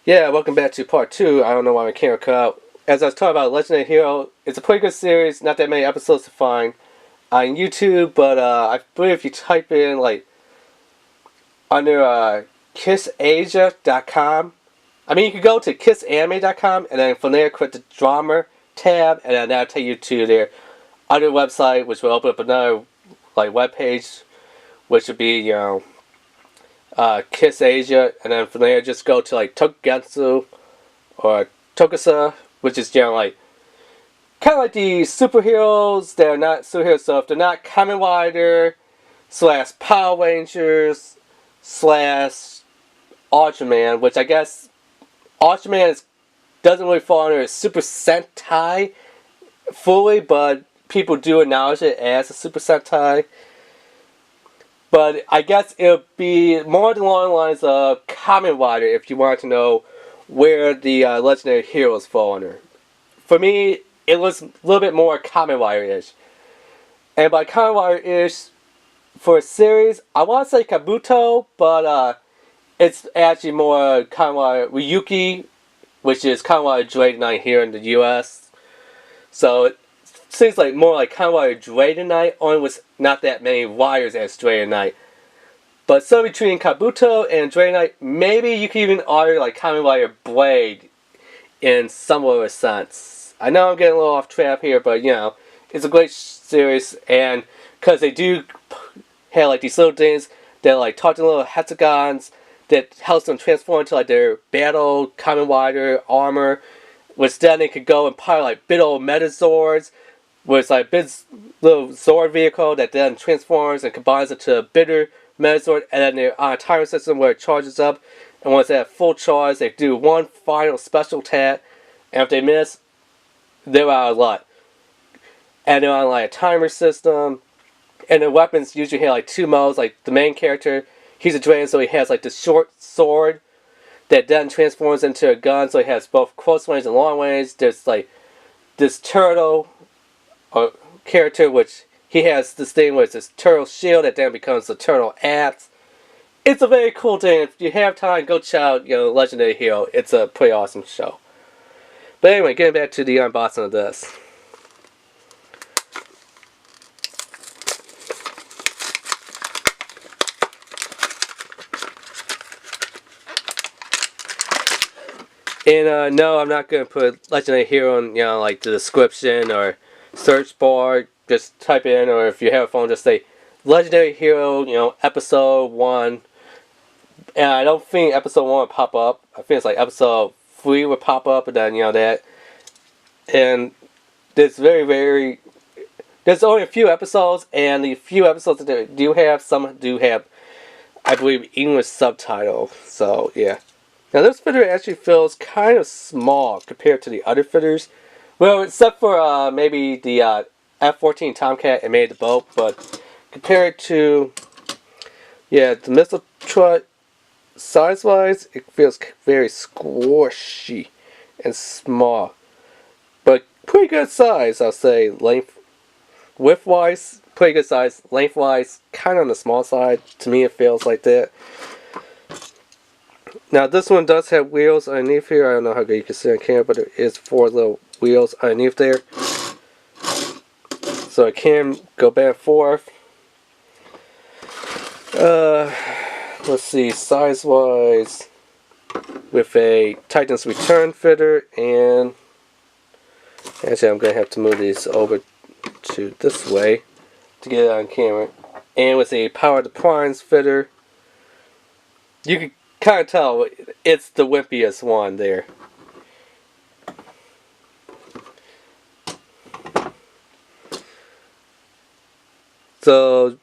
Yeah, welcome back to part 2. I don't know why my camera cut out. As I was talking about Legendary Hero, it's a pretty good series, not that many episodes to find on YouTube, but I believe if you type in, like, under kissasia.com, I mean, you could go to kissanime.com, and then from there, click the drama tab, and then that'll take you to their other website, which will open up another, like, web page, which would be, Kiss Asia, and then from there just go to like Tokugatsu or Tokusa, which is like kind of like the superheroes that are not superhero stuff. They're not Kamen Rider / Power Rangers / Ultraman, which I guess Ultraman doesn't really fall under Super Sentai fully, but people do acknowledge it as a Super Sentai. But I guess it would be more along the lines of Kamen Rider if you wanted to know where the legendary heroes fall under. For me, it looks a little bit more Kamen Rider-ish. And by Kamen Rider-ish, for a series, I want to say Kabuto, but it's actually more Kamen Rider Ryuki, which is Kamen Rider Dragon Knight here in the US. So it seems like more like Kamen Rider Dragon Knight, only with not that many riders as Dragon Knight. But somewhere between Kabuto and Dragon Knight, maybe you could even argue like Kamen Rider Blade in somewhat of a sense. I know I'm getting a little off track here, but it's a great series, and because they do have like these little things that like talk to little hexagons that helps them transform into like their battle Kamen Rider armor, which then they could go and pilot like big old Metazords, where it's like a big little Zord vehicle that then transforms and combines into a bigger Metazord, and then they're on a timer system where it charges up, and once they have full charge, they do one final special attack, and if they miss, they're out of luck. And they're on like a timer system, and the weapons usually have like two modes. Like the main character, he's a dragon, so he has like the short sword that then transforms into a gun, so he has both close range and long range. There's like this turtle or character, which he has this thing where it's this turtle shield that then becomes the turtle axe. It's a very cool thing. If you have time, go check out Legendary Hero. It's a pretty awesome show. But anyway, getting back to the unboxing of this. And no, I'm not going to put Legendary Hero in like the description or search bar. Just type it in, or if you have a phone, just say Legendary Hero, episode 1. And I don't think episode 1 would pop up. I think it's like episode 3 would pop up, and then that. And there's there's only a few episodes, and the few episodes that they do have, some do have, I believe, English subtitle. So yeah. Now this figure actually feels kind of small compared to the other figures. Well, except for maybe the F-14 Tomcat and made the boat, but compared to the missile truck, size-wise, it feels very squishy and small, but pretty good size, I'll say. Width-wise, pretty good size. Length-wise, kind of on the small side. To me, it feels like that. Now this one does have wheels underneath here. I don't know how good you can see on camera, but there is 4 little wheels underneath there. So I can go back and forth. Let's see, size-wise, with a Titan's Return fitter, and actually I'm going to have to move these over to this way to get it on camera. And with a Power the Primes fitter, you can kind of tell it's the wimpiest one there. So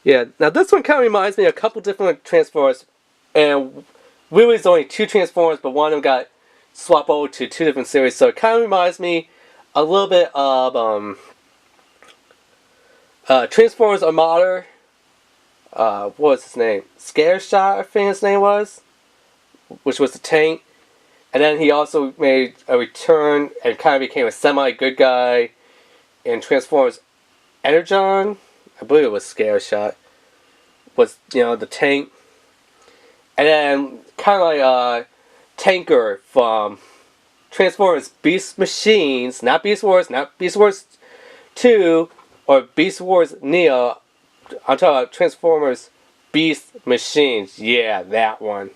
yeah, now this one kind of reminds me of a couple different Transformers, and really there's only 2 Transformers, but one of them got swapped over to 2 different series, so it kind of reminds me a little bit of Transformers Armada. What was his name? Scareshot, I think his name was, which was the tank. And then he also made a return and kind of became a semi-good guy in Transformers Energon. I believe it was Scareshot. Was, the tank. And then kind of like Tanker from Transformers Beast Machines, not Beast Wars 2 or Beast Wars Neo. I'm talking about Transformers Beast Machines. Yeah, that one.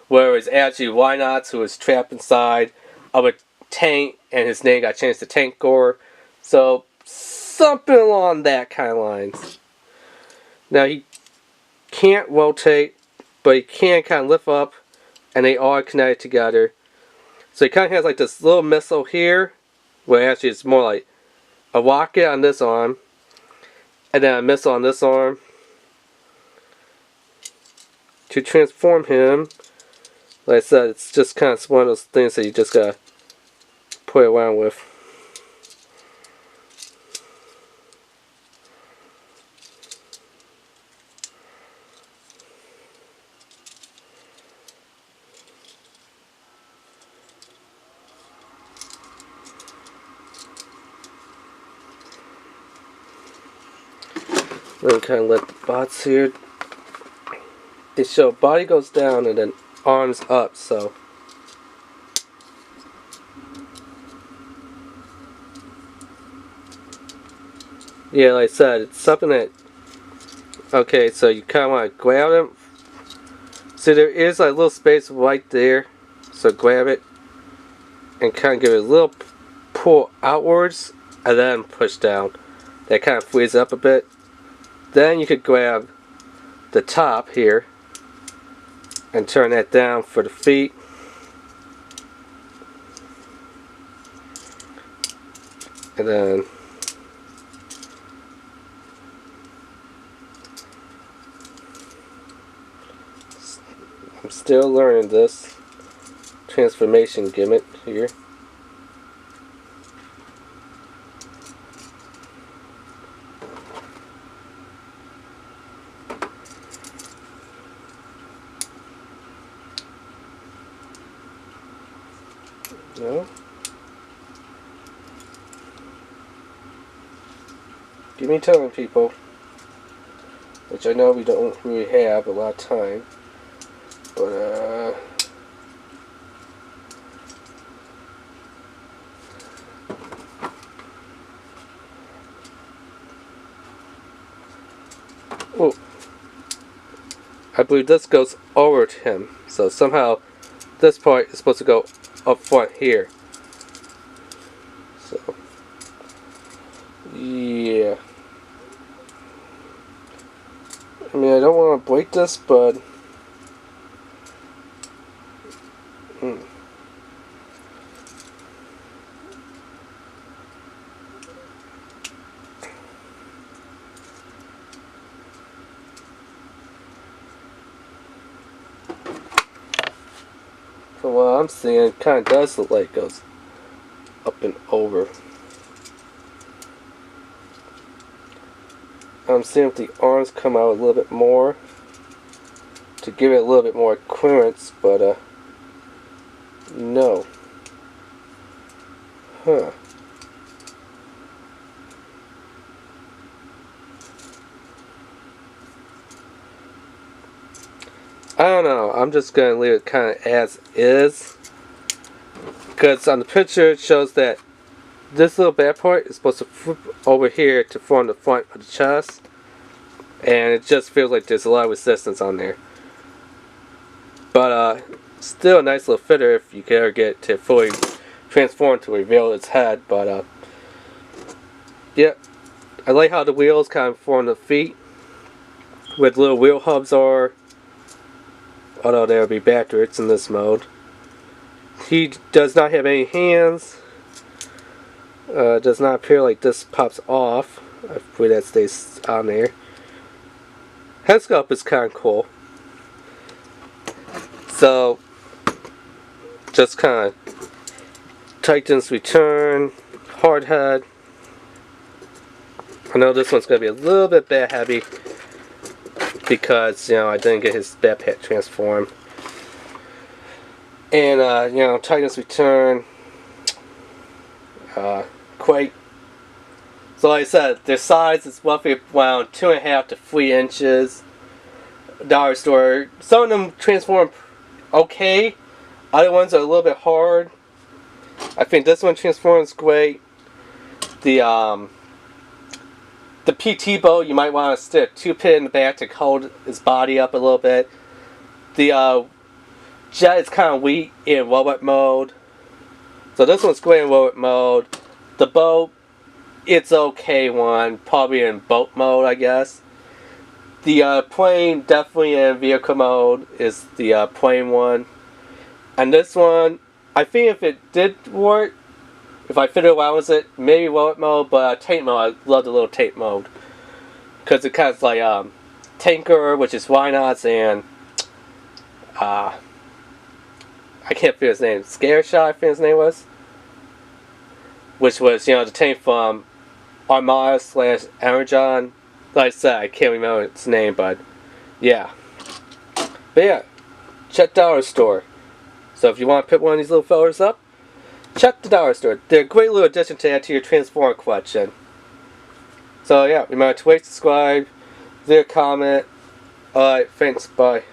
Where it was actually Wynots who was trapped inside of a tank and his name got changed to Tankor. So, something along that kind of lines. Now, he can't rotate, but he can kind of lift up, and they are connected together. So he kind of has like this little missile here, where actually it's more like a rocket on this arm, and then a missile on this arm. To transform him, like I said, it's just kind of one of those things that you just gotta play around with. Then kind of let the bots here. They show body goes down and then arms up, so. Yeah, like I said, it's something that. Okay, so you kind of want to grab him. See, there is like a little space right there, so grab it and kind of give it a little pull outwards and then push down. That kind of frees up a bit. Then you could grab the top here and turn that down for the feet. And then I'm still learning this transformation gimmick here. No. Give me time, people. Which I know we don't really have a lot of time. But, oh. I believe this goes over to him. So somehow this part is supposed to go up front here. So, yeah. I mean, I don't want to break this, but from what I'm seeing, it kind of does look like it goes up and over. I'm seeing if the arms come out a little bit more to give it a little bit more clearance, but no. Huh. I don't know. I'm just going to leave it kind of as is. Because on the picture it shows that this little back part is supposed to flip over here to form the front of the chest. And it just feels like there's a lot of resistance on there. But still a nice little fitter if you can ever get it to fully transform to reveal its head. But yeah, I like how the wheels kind of form the feet. Where the little wheel hubs are. Although they will be backwards in this mode. He does not have any hands. Does not appear like this pops off. I believe that stays on there. Head sculpt is kind of cool. So, just kind of Titan's Return, hard head. I know this one's going to be a little bit bat heavy because, you know, I didn't get his backpack transformed. And, you know, Titan's Return, Quake. So like I said, their size is roughly around 2.5 to 3 inches. dollar store. Some of them transform okay. Other ones are a little bit hard. I think this one transforms great. The PT boat, you might want to stick 2-pin in the back to hold his body up a little bit. The jet is kind of weak in robot mode. So this one's great in robot mode. The boat, it's okay one. Probably in boat mode, I guess. The plane, definitely in vehicle mode, is the plane one. And this one, I think if it did work, if I fiddle around with it, maybe robot mode, but tape mode, I love the little tape mode. Because it kind of like Tanker, which is Rhinots, and I can't figure his name. Scareshot, I think his name was. Which was, you know, the tank from Armada / Energon. Like I said, I can't remember its name, but yeah. But yeah, check Dollar Store. So if you want to pick one of these little fellas up, check the Dollar Store. They're a great little addition to add to your Transformer collection. So yeah, remember to rate, subscribe, leave a comment. Alright, thanks, bye.